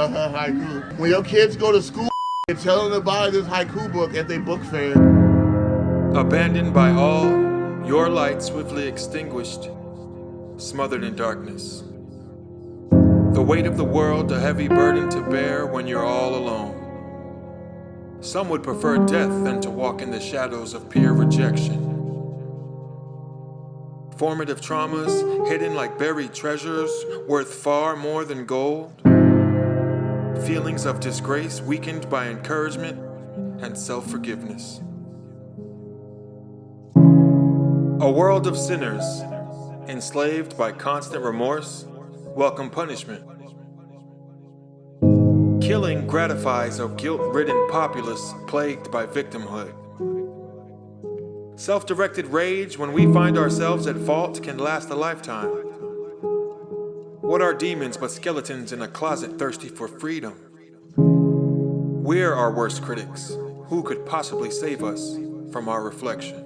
Haiku. When your kids go to school, tell them to buy this haiku book at their book fair. Abandoned by all, your light swiftly extinguished, smothered in darkness. The weight of the world, a heavy burden to bear when you're all alone. Some would prefer death than to walk in the shadows of peer rejection. Formative traumas, hidden like buried treasures, worth far more than gold. Feelings of disgrace weakened by encouragement and self-forgiveness. A world of sinners, enslaved by constant remorse, welcome punishment. Killing gratifies a guilt-ridden populace plagued by victimhood. Self-directed rage when we find ourselves at fault can last a lifetime. What are demons but skeletons in a closet thirsty for freedom? We're our worst critics. Who could possibly save us from our reflection?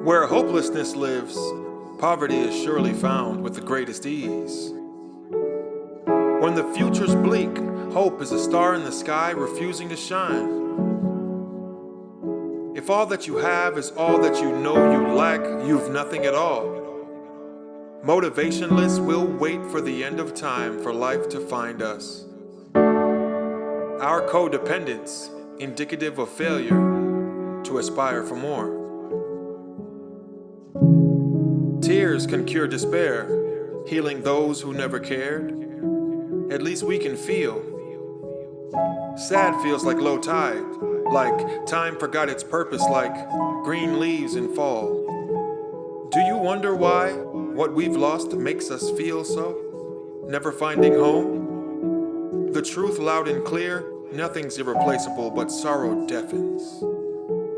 Where hopelessness lives, poverty is surely found with the greatest ease. When the future's bleak, hope is a star in the sky refusing to shine. If all that you have is all that you know you lack, you've nothing at all. Motivationless, we'll wait for the end of time for life to find us. Our codependence, indicative of failure, to aspire for more. Tears can cure despair, healing those who never cared. At least we can feel. Sad feels like low tide, like time forgot its purpose, like green leaves in fall. Do you wonder why what we've lost makes us feel so? Never finding home? The truth loud and clear, nothing's irreplaceable but sorrow deafens.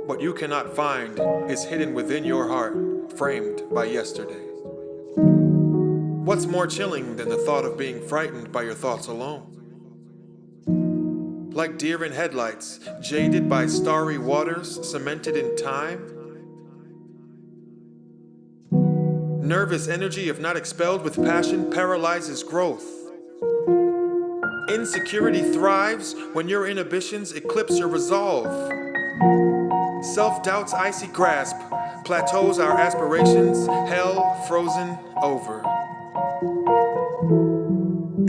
What you cannot find is hidden within your heart, framed by yesterday. What's more chilling than the thought of being frightened by your thoughts alone? Like deer in headlights, jaded by starry waters, cemented in time. Nervous energy, if not expelled with passion, paralyzes growth. Insecurity thrives when your inhibitions eclipse your resolve. Self-doubt's icy grasp plateaus our aspirations, hell frozen over.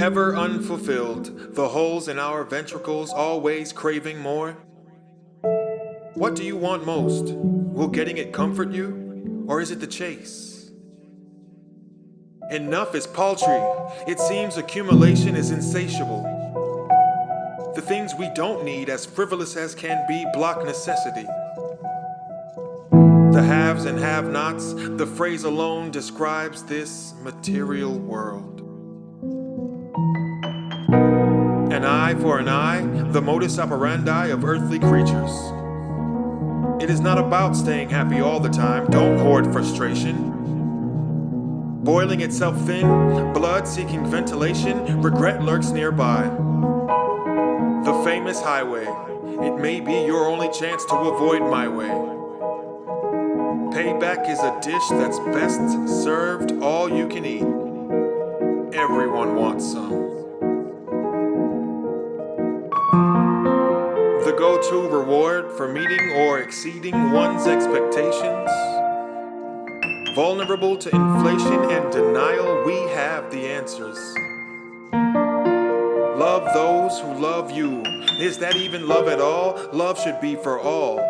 Ever unfulfilled, the holes in our ventricles always craving more. What do you want most? Will getting it comfort you, or is it the chase? Enough is paltry. It seems accumulation is insatiable. The things we don't need, as frivolous as can be, block necessity. The haves and have-nots, the phrase alone describes this material world. An eye for an eye, the modus operandi of earthly creatures. It is not about staying happy all the time, don't hoard frustration. Boiling itself thin, blood seeking ventilation, regret lurks nearby. The famous highway, it may be your only chance to avoid my way. Payback is a dish that's best served all you can eat. Everyone wants some. The go-to reward for meeting or exceeding one's expectations. Vulnerable to inflation and denial, we have the answers. Love those who love you. Is that even love at all? Love should be for all.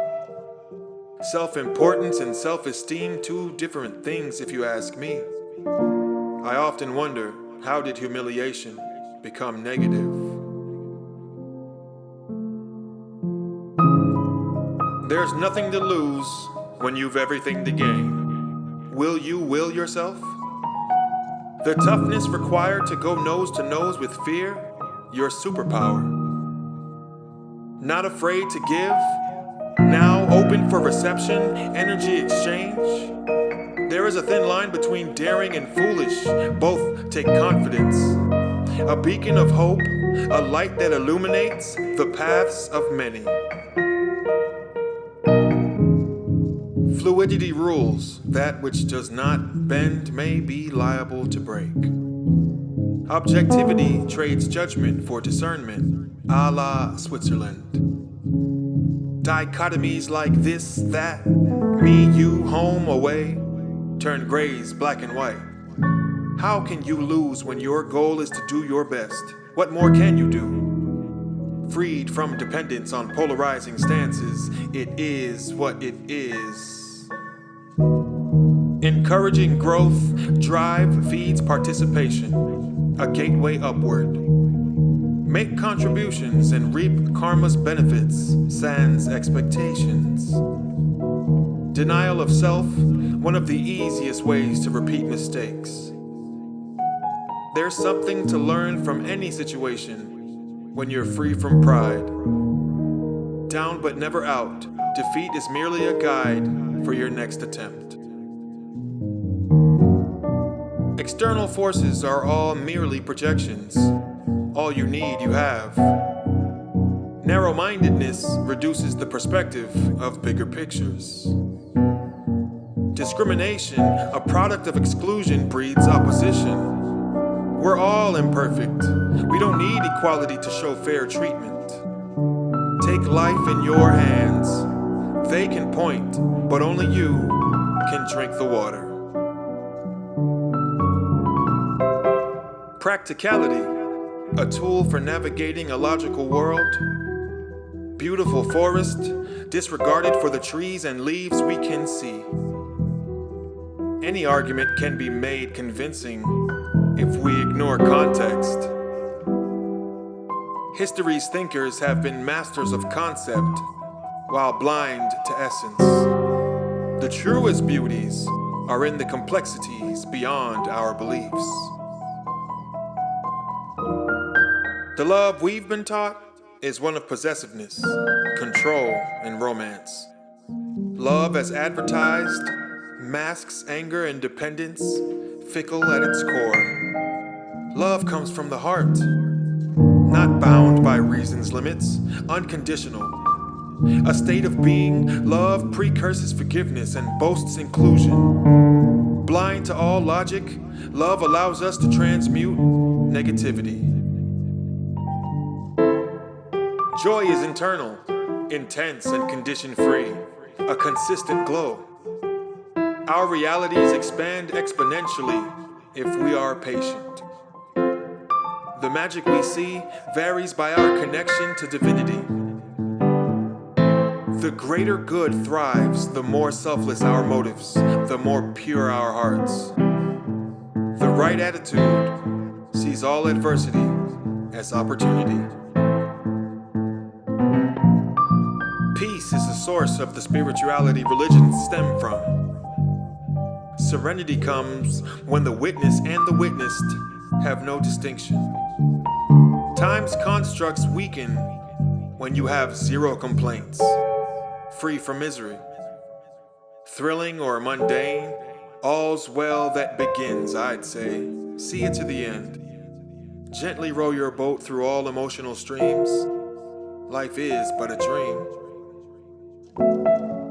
Self-importance and self-esteem, two different things if you ask me. I often wonder, how did humiliation become negative? There's nothing to lose when you've everything to gain. Will you will yourself? The toughness required to go nose to nose with fear, your superpower. Not afraid to give, now open for reception, energy exchange. There is a thin line between daring and foolish, both take confidence. A beacon of hope, a light that illuminates the paths of many. Fluidity rules. That which does not bend may be liable to break. Objectivity trades judgment for discernment, a la Switzerland. Dichotomies like this, that, me, you, home, away, turn grays black and white. How can you lose when your goal is to do your best? What more can you do? Freed from dependence on polarizing stances, it is what it is. Encouraging growth, drive feeds participation, a gateway upward. Make contributions and reap karma's benefits, sans expectations. Denial of self, one of the easiest ways to repeat mistakes. There's something to learn from any situation when you're free from pride. Down but never out, defeat is merely a guide for your next attempt. External forces are all merely projections. All you need, you have. Narrow-mindedness reduces the perspective of bigger pictures. Discrimination, a product of exclusion, breeds opposition. We're all imperfect. We don't need equality to show fair treatment. Take life in your hands. They can point, but only you can drink the water. Practicality, a tool for navigating a logical world. Beautiful forest, disregarded for the trees and leaves we can see. Any argument can be made convincing if we ignore context. History's thinkers have been masters of concept while blind to essence. The truest beauties are in the complexities beyond our beliefs. The love we've been taught is one of possessiveness, control, and romance. Love as advertised masks anger and dependence, fickle at its core. Love comes from the heart, not bound by reason's limits, unconditional. A state of being, love precurses forgiveness and boasts inclusion. Blind to all logic, love allows us to transmute negativity. Joy is internal, intense and condition-free, a consistent glow. Our realities expand exponentially if we are patient. The magic we see varies by our connection to divinity. The greater good thrives the more selfless our motives, the more pure our hearts. The right attitude sees all adversity as opportunity. Peace is the source of the spirituality religions stem from. Serenity comes when the witness and the witnessed have no distinction. Time's constructs weaken when you have zero complaints, free from misery. Thrilling or mundane, all's well that begins, I'd say. See it to the end. Gently row your boat through all emotional streams. Life is but a dream.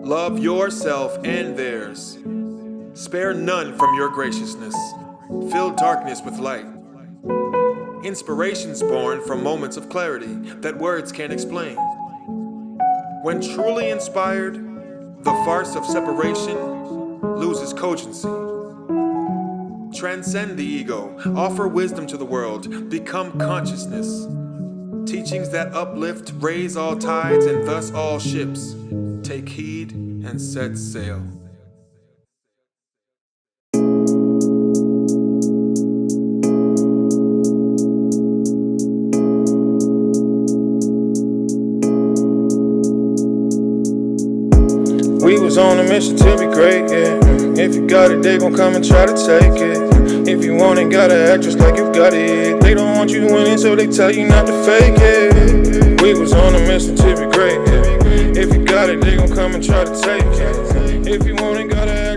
Love yourself and theirs. Spare none from your graciousness. Fill darkness with light. Inspirations born from moments of clarity that words can't explain. When truly inspired, the farce of separation loses cogency. Transcend the ego, offer wisdom to the world, become consciousness. Teachings that uplift, raise all tides and thus all ships. Take heed and set sail. We was on a mission to be great, yeah. If you got it, they gon' come and try to take it. If you want it, gotta act just like you got it. They don't want you winning, so they tell you not to fake it. We was on a mission to be great, yeah. If you got it, they gon' come and try to take it. If you want it, gotta act